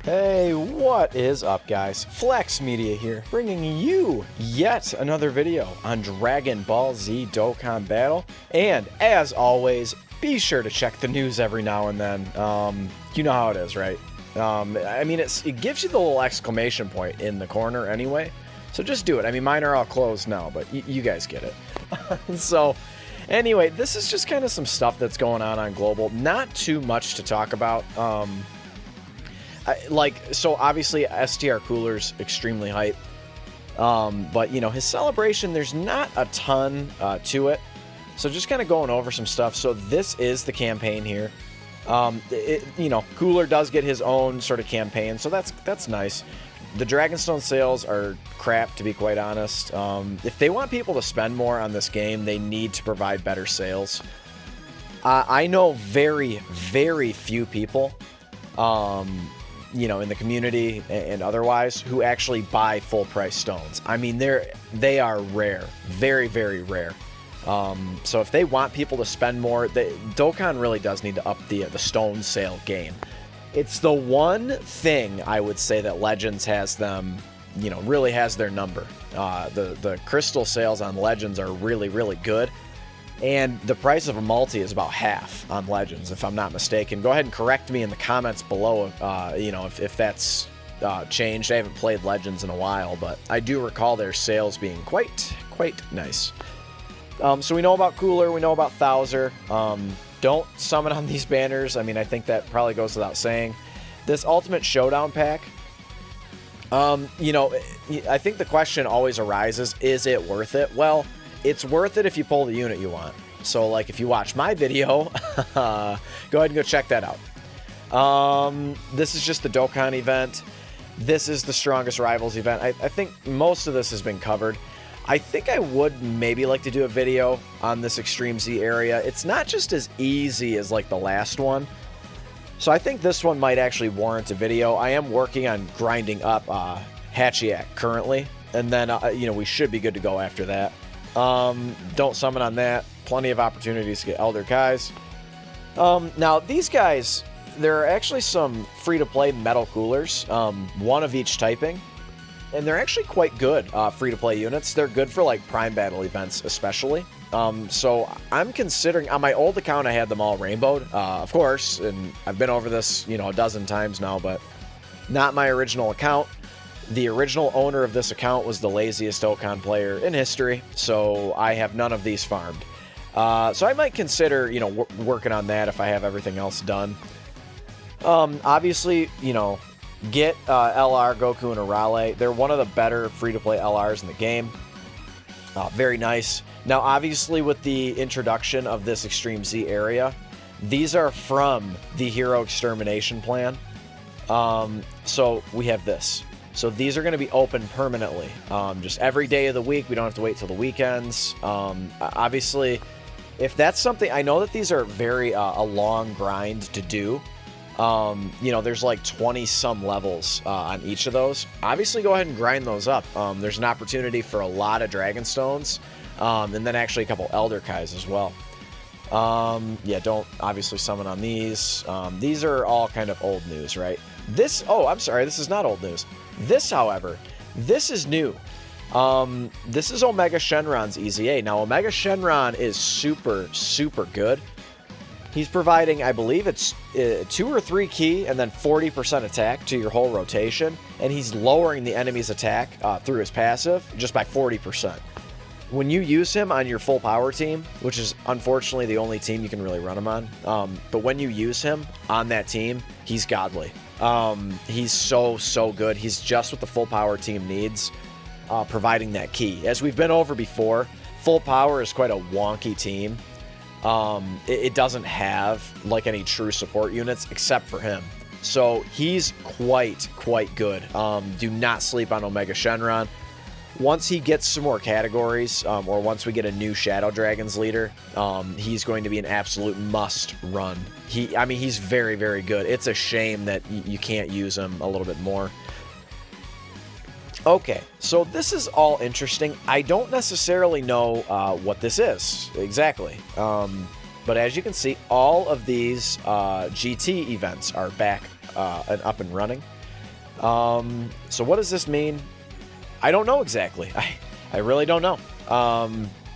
Hey, what is up, guys? Flex Media here, bringing you yet another video on Dragon Ball Z Dokkan Battle. And as always, be sure to check the news every now and then. You know how it is, right? I mean, it gives you the little exclamation point in the corner anyway, so just do it. I mean, mine are all closed now, but you guys get it. So, anyway, this is just kind of some stuff that's going on Global. Not too much to talk about. So obviously STR Cooler's extremely hype, but you know, his celebration, there's not a ton to it, so just kind of going over some stuff. So this is the campaign here. You know, Cooler does get his own sort of campaign, so that's nice. The Dragonstone sales are crap, to be quite honest. If they want people to spend more on this game, they need to provide better sales. I know very, very few people, you know, in the community and otherwise, who actually buy full price stones. I mean, they are rare, very, very rare. So if they want people to spend more, Dokkan really does need to up the stone sale game. It's the one thing I would say that Legends has them, you know, really has their number. The crystal sales on Legends are really, really good. And the price of a multi is about half on Legends, if I'm not mistaken. Go ahead and correct me in the comments below, you know, if that's changed. I haven't played Legends in a while, but I do recall their sales being quite nice. So we know about Cooler, we know about Thouser. Don't summon on these banners. I mean, I think that probably goes without saying. This Ultimate Showdown pack, you know, I think the question always arises, is it worth it? Well, it's worth it if you pull the unit you want. So, like, if you watch my video, go ahead and go check that out. This is just the Dokkan event. This is the Strongest Rivals event. I think most of this has been covered. I think I would maybe like to do a video on this Extreme Z area. It's not just as easy as, like, the last one. So I think this one might actually warrant a video. I am working on grinding up Hachiak currently. And then, you know, we should be good to go after that. Don't summon on that. Plenty of opportunities to get Elder Kais. Now, these guys, there are actually some free-to-play metal coolers, one of each typing, and they're actually quite good free-to-play units. They're good for, like, Prime Battle events, especially. So I'm considering, on my old account, I had them all rainbowed, of course, and I've been over this, you know, a dozen times now, but not my original account. The original owner of this account was the laziest Dokkan player in history, so I have none of these farmed. So I might consider, you know, working on that if I have everything else done. Obviously, you know, get LR, Goku, and Arale. They're one of the better free-to-play LRs in the game. Very nice. Now, obviously, with the introduction of this Extreme Z area, these are from the Hero Extermination plan. So we have this. So these are going to be open permanently, just every day of the week. We don't have to wait till the weekends. Obviously, if that's something, I know that these are very a long grind to do. You know, there's like 20-some levels on each of those. Obviously, go ahead and grind those up. There's an opportunity for a lot of Dragonstones, and then actually a couple Elder Kais as well. Yeah, don't obviously summon on these. These are all kind of old news, right? This, oh, I'm sorry, this is not old news. This, however, this is new. This is Omega Shenron's EZA. Now, Omega Shenron is super, super good. He's providing, I believe it's 2 or 3 key and then 40% attack to your whole rotation. And he's lowering the enemy's attack through his passive just by 40%. When you use him on your full power team, which is unfortunately the only team you can really run him on, but when you use him on that team, he's godly. He's so good. He's just what the full power team needs, providing that key. As we've been over before, full power is quite a wonky team. It doesn't have like any true support units except for him. So he's quite good. Do not sleep on Omega Shenron. Once he gets some more categories, or once we get a new Shadow Dragons leader, he's going to be an absolute must run. I mean, he's very good. It's a shame that you can't use him a little bit more. Okay, so this is all interesting. I don't necessarily know what this is exactly. But as you can see, all of these GT events are back and up and running. So what does this mean? I don't know exactly. I really don't know.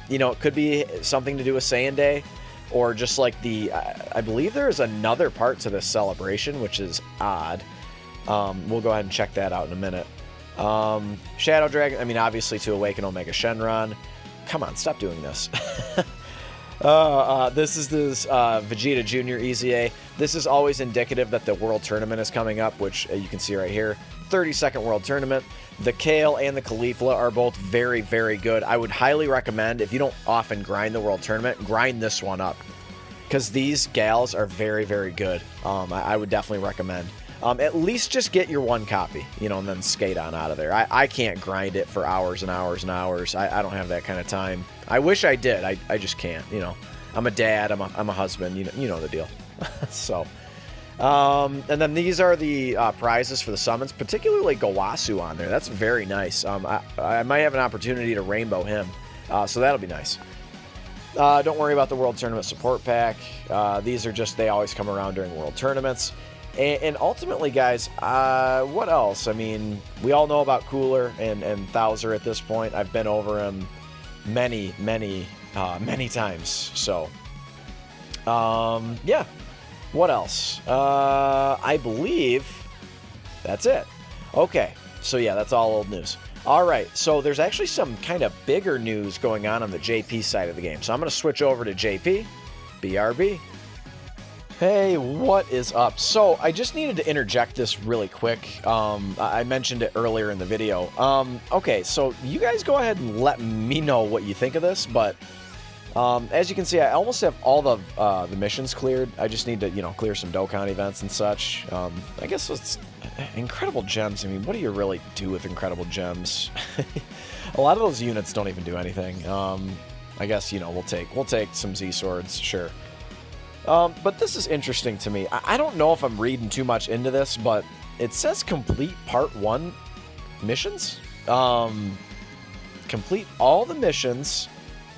You know, it could be something to do with Saiyan Day, or just like I believe there is another part to this celebration, which is odd. We'll go ahead and check that out in a minute. Shadow Dragon, I mean, obviously to awaken Omega Shenron. Come on, stop doing this. This is Vegeta Jr. EZA. This is always indicative that the World Tournament is coming up, which you can see right here. 32nd World Tournament. The Kale and the Caulifla are both very, very good. I would highly recommend, if you don't often grind the World Tournament, grind this one up, because these gals are very, very good. I would definitely recommend. At least just get your one copy, you know, and then skate on out of there. I can't grind it for hours and hours and hours. I don't have that kind of time. I wish I did. I just can't, you know. I'm a dad. I'm a husband. You know the deal. So, and then these are the prizes for the summons, particularly Gowasu on there. That's very nice. I might have an opportunity to rainbow him, so that'll be nice. Don't worry about the World Tournament support pack. These are just, they always come around during World Tournaments. And ultimately, guys, what else? I mean, we all know about Cooler and Thouser at this point. I've been over him many times. So, yeah. What else? I believe that's it. Okay. So, yeah, that's all old news. All right. So, there's actually some kind of bigger news going on the JP side of the game. So, I'm going to switch over to JP. BRB. Hey, what is up? So, I just needed to interject this really quick. I mentioned it earlier in the video. Okay, so you guys go ahead and let me know what you think of this, but as you can see, I almost have all the missions cleared. I just need to, you know, clear some Dokkan events and such. I guess it's incredible gems. I mean, what do you really do with incredible gems? A lot of those units don't even do anything. I guess, you know, we'll take some Z swords, sure. But this is interesting to me. I don't know if I'm reading too much into this, but it says complete Part 1 missions. Complete all the missions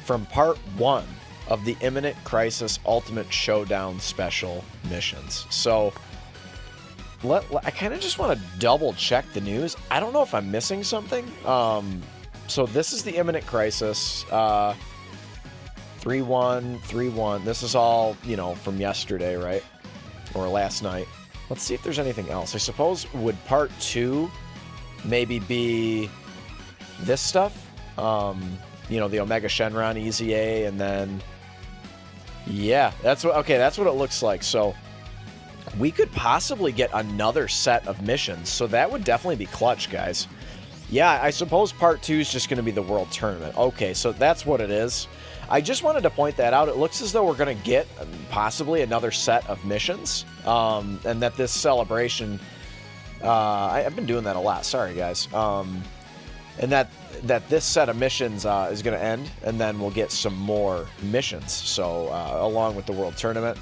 from Part 1 of the Imminent Crisis Ultimate Showdown Special missions. So, I kind of just want to double check the news. I don't know if I'm missing something. So this is the Imminent Crisis. 3-1, 3-1. This is all, you know, from yesterday, right? Or last night. Let's see if there's anything else. I suppose, would Part 2 maybe be this stuff? You know, the Omega Shenron EZA, and then... Yeah, that's what it looks like. So, we could possibly get another set of missions. So that would definitely be clutch, guys. Yeah, I suppose Part 2 is just going to be the World Tournament. Okay, so that's what it is. I just wanted to point that out. It looks as though we're going to get possibly another set of missions, and that this celebration... I've been doing that a lot. Sorry, guys. And that this set of missions is going to end, and then we'll get some more missions. So, along with the World Tournament.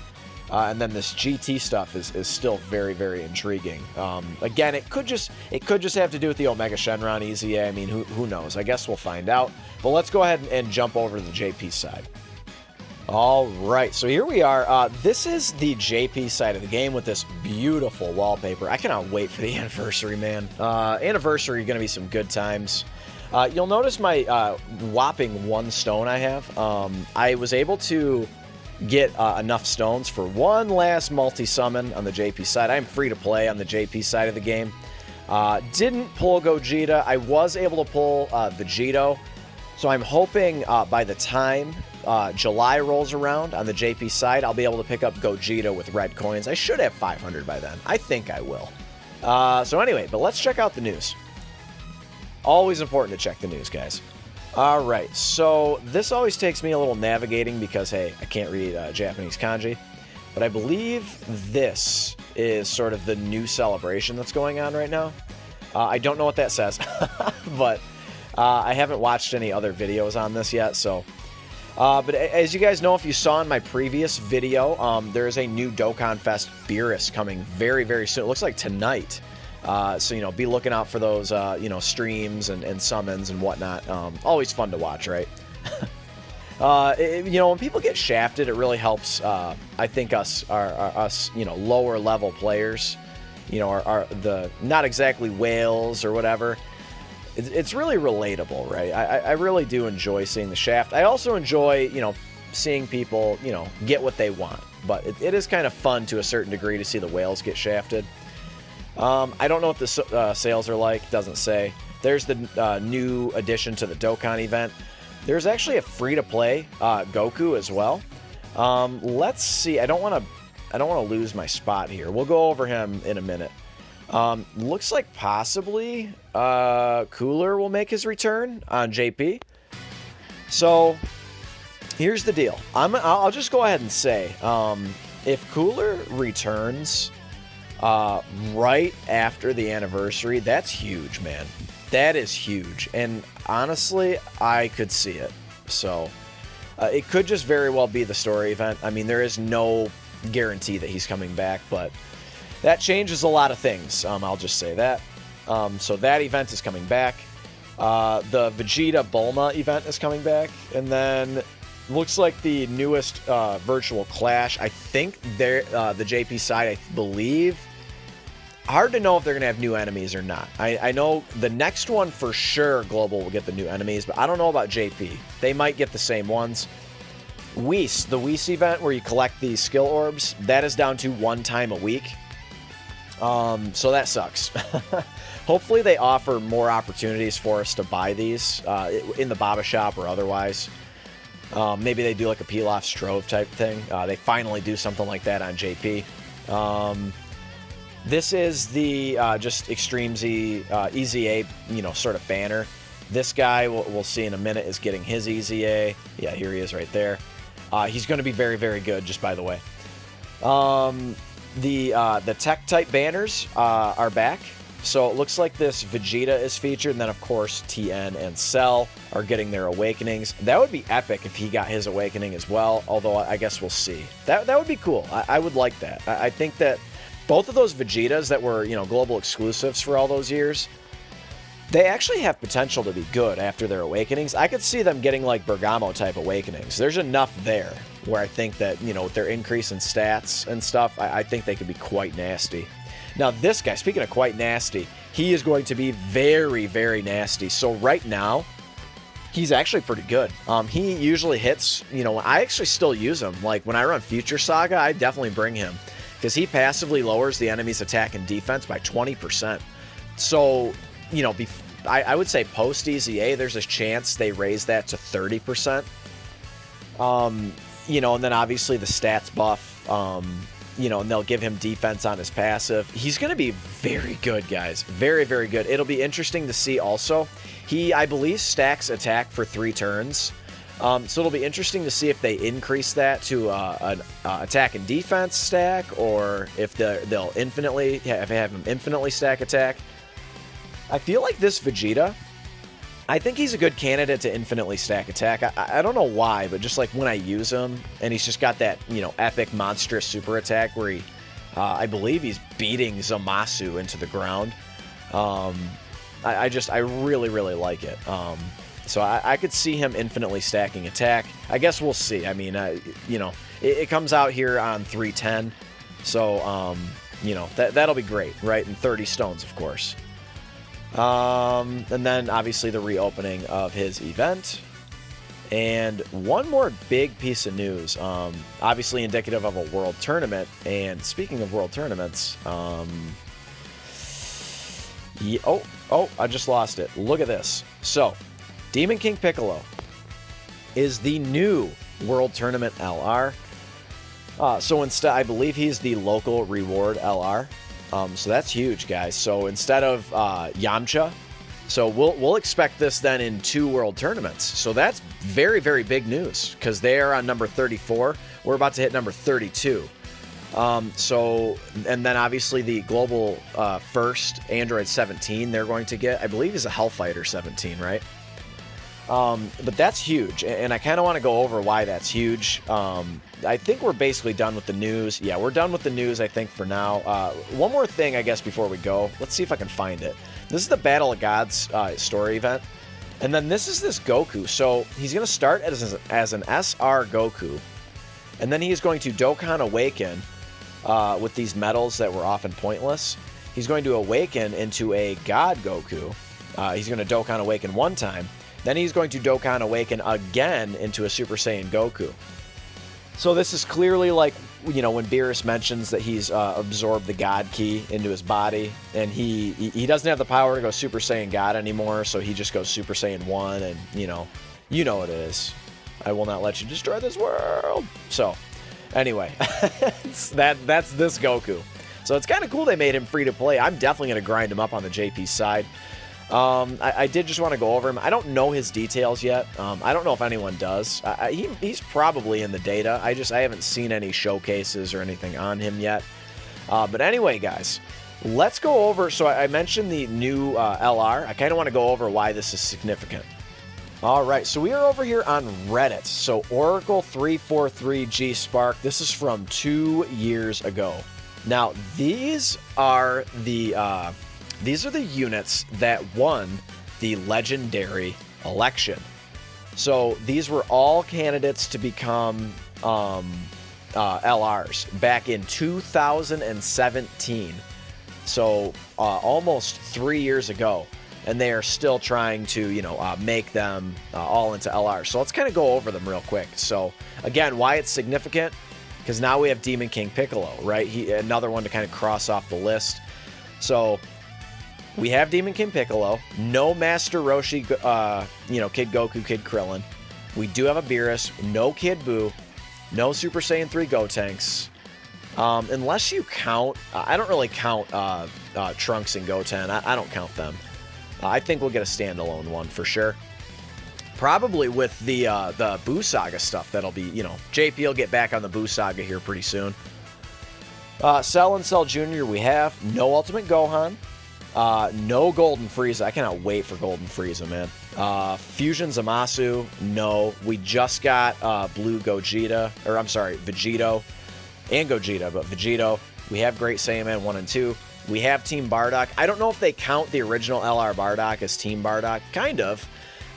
And then this GT stuff is still very, very intriguing. Again, it could just have to do with the Omega Shenron EZA. I mean, who knows? I guess we'll find out. But let's go ahead and jump over to the JP side. All right, so here we are. This is the JP side of the game with this beautiful wallpaper. I cannot wait for the anniversary, man. Anniversary going to be some good times. You'll notice my whopping 1 stone I have. I was able to get enough stones for one last multi-summon on the JP side. I am free to play on the JP side of the game. Didn't pull Gogeta. I was able to pull Vegito. So I'm hoping by the time July rolls around on the JP side, I'll be able to pick up Gogeta with red coins. I should have 500 by then. I think I will. So anyway, but let's check out the news. Always important to check the news, guys. All right, so this always takes me a little navigating because, hey, I can't read Japanese kanji. But I believe this is sort of the new celebration that's going on right now. I don't know what that says, but I haven't watched any other videos on this yet, so... but as you guys know, if you saw in my previous video, there is a new Dokkan Fest Beerus coming very, very soon. It looks like tonight. So, you know, be looking out for those, you know, streams and summons and whatnot. Always fun to watch, right? You know, when people get shafted, it really helps, I think, us, you know, lower level players you know, are the not exactly whales or whatever. It's really relatable, right? I really do enjoy seeing the shaft. I also enjoy, you know, seeing people, you know, get what they want. But it is kind of fun to a certain degree to see the whales get shafted. I don't know what the sales are like. Doesn't say. There's the new addition to the Dokkan event. There's actually a free-to-play Goku as well. Let's see. I don't want to lose my spot here. We'll go over him in a minute. Looks like possibly Cooler will make his return on JP. So here's the deal. I'll just go ahead and say, if Cooler returns right after the anniversary, that's huge, man. That is huge. And honestly, I could see it. So it could just very well be the story event. I mean, there is no guarantee that he's coming back, but that changes a lot of things. I'll just say that. So that event is coming back. The Vegeta Bulma event is coming back. And then looks like the newest Virtual Clash. I think they're the JP side, I believe. Hard to know if they're going to have new enemies or not. I know the next one for sure, Global will get the new enemies, but I don't know about JP. They might get the same ones. Whis, the Whis event where you collect these skill orbs, that is down to 1 time a week. So that sucks. Hopefully they offer more opportunities for us to buy these in the Baba shop or otherwise. Maybe they do like a Pilaf Strove type thing. They finally do something like that on JP. This is the just Extreme Z EZA, you know, sort of banner. This guy, we'll see in a minute, is getting his EZA. Yeah, here he is right there. He's going to be very, very good, just by the way. The tech type banners are back. So it looks like this Vegeta is featured, and then of course TN and Cell are getting their awakenings. That would be epic if he got his awakening as well, although I guess we'll see. That would be cool. I would like that. I think that both of those Vegetas that were, you know, global exclusives for all those years, they actually have potential to be good after their awakenings. I could see them getting like Bergamo type awakenings. There's enough there where I think that, you know, with their increase in stats and stuff, I think they could be quite nasty. Now this guy, speaking of quite nasty, he is going to be very, very nasty. So right now, he's actually pretty good. He usually hits, you know, I actually still use him. Like when I run Future Saga, I definitely bring him because he passively lowers the enemy's attack and defense by 20%. So, you know, I would say post EZA, there's a chance they raise that to 30%. You know, and then obviously the stats buff, you know, and they'll give him defense on his passive. He's going to be very good, guys. Very, very good. It'll be interesting to see also. He, I believe, stacks attack for 3 turns. So it'll be interesting to see if they increase that to an attack and defense stack, or if they'll infinitely, if they have him infinitely stack attack. I feel like this Vegeta, I think he's a good candidate to infinitely stack attack. I don't know why, but just like when I use him, and he's just got that, you know, epic monstrous super attack where he, I believe he's beating Zamasu into the ground. I really, really like it. So I could see him infinitely stacking attack. I guess we'll see. I mean, you know, it comes out here on 310. So, you know, that'll be great, right? And 30 stones, of course. And then obviously the reopening of his event. And one more big piece of news, obviously indicative of a world tournament. And speaking of world tournaments, yeah, oh, I just lost it. Look at this. So, Demon King Piccolo is the new world tournament LR. So instead, I believe he's the local reward LR. So that's huge, guys. So instead of Yamcha, so we'll expect this then in 2 world tournaments. So that's very, very big news because they are on number 34. We're about to hit number 32. So, and then obviously the global first Android 17 they're going to get, I believe, is a Hellfighter 17, right? But that's huge, and I kind of want to go over why that's huge. I think we're basically done with the news. Yeah, we're done with the news, I think, for now. One more thing, I guess, before we go. Let's see if I can find it. This is the Battle of Gods story event. And then this is this Goku. So he's going to start as an SR Goku. And then he's going to Dokkan Awaken with these medals that were often pointless. he's going to awaken into a God Goku. He's going to Dokkan Awaken one time. Then he's going to Dokkan Awaken again into a Super Saiyan Goku. So this is clearly like, you know, when Beerus mentions that he's absorbed the God Ki into his body, and he doesn't have the power to go Super Saiyan God anymore, so he just goes Super Saiyan 1, and, you know what it is. I will not let you destroy this world. So, anyway, that's this Goku. So it's kind of cool they made him free to play. I'm definitely going to grind him up on the JP side. I did just want to go over him. I don't know his details yet. I don't know if anyone does. He's probably in the data. I haven't seen any showcases or anything on him yet. But anyway, guys, let's go over. So I mentioned the new LR. I kind of want to go over why this is significant. All right, so we are over here on Reddit. So Oracle 343G Spark. This is from 2 years ago. Now these are the units that won the legendary election. So these were all candidates to become LRs back in 2017. So almost 3 years ago. And they are still trying to, you know, make them all into LRs. So let's kind of go over them real quick. So again, why it's significant, because now we have Demon King Piccolo, right? Another one to kind of cross off the list. So we have Demon King Piccolo, no Master Roshi, you know, Kid Goku, Kid Krillin. We do have a Beerus, no Kid Buu, no Super Saiyan 3 Gotenks. Unless you count, I don't really count Trunks and Goten. I don't count them. I think we'll get a standalone one for sure. Probably with the Buu Saga stuff. That'll be, you know, JP will get back on the Buu Saga here pretty soon. Cell and Cell Jr. we have no Ultimate Gohan. No Golden Frieza. I cannot wait for Golden Frieza, man. Fusion Zamasu, no. We just got Blue Gogeta, or I'm sorry, Vegito and Gogeta, but Vegito. We have Great Saiyaman 1 and 2. We have Team Bardock. I don't know if they count the original LR Bardock as Team Bardock. Kind of.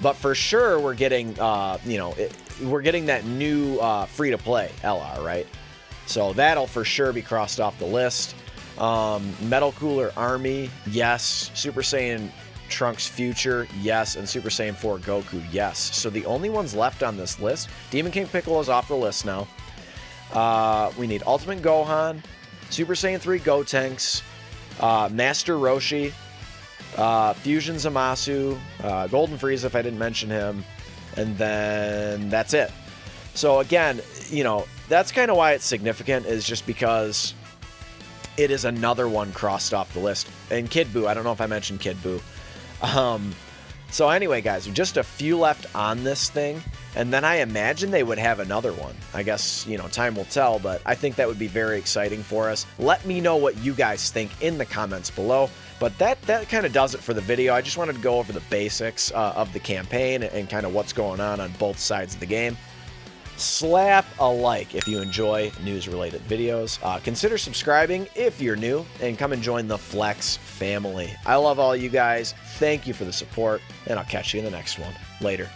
But for sure, we're getting, you know, we're getting that new free-to-play LR, right? So that'll for sure be crossed off the list. Metal Cooler Army, yes. Super Saiyan Trunks Future, yes. And Super Saiyan 4 Goku, yes. So the only ones left on this list, Demon King Piccolo's off the list now. We need Ultimate Gohan, Super Saiyan 3 Gotenks, Master Roshi, Fusion Zamasu, Golden Frieza if I didn't mention him, and then that's it. So again, you know, that's kind of why it's significant, is just because it is another one crossed off the list. And Kid Buu, I don't know if I mentioned Kid Buu. So anyway, guys, just a few left on this thing, and then I imagine they would have another one. I guess, you know, time will tell, but I think that would be very exciting for us. Let me know what you guys think in the comments below. But that kind of does it for the video. I just wanted to go over the basics of the campaign and kind of what's going on both sides of the game. Slap a like if you enjoy news-related videos. Consider subscribing if you're new, and come and join the Flex family. I love all you guys. Thank you for the support, and I'll catch you in the next one. Later.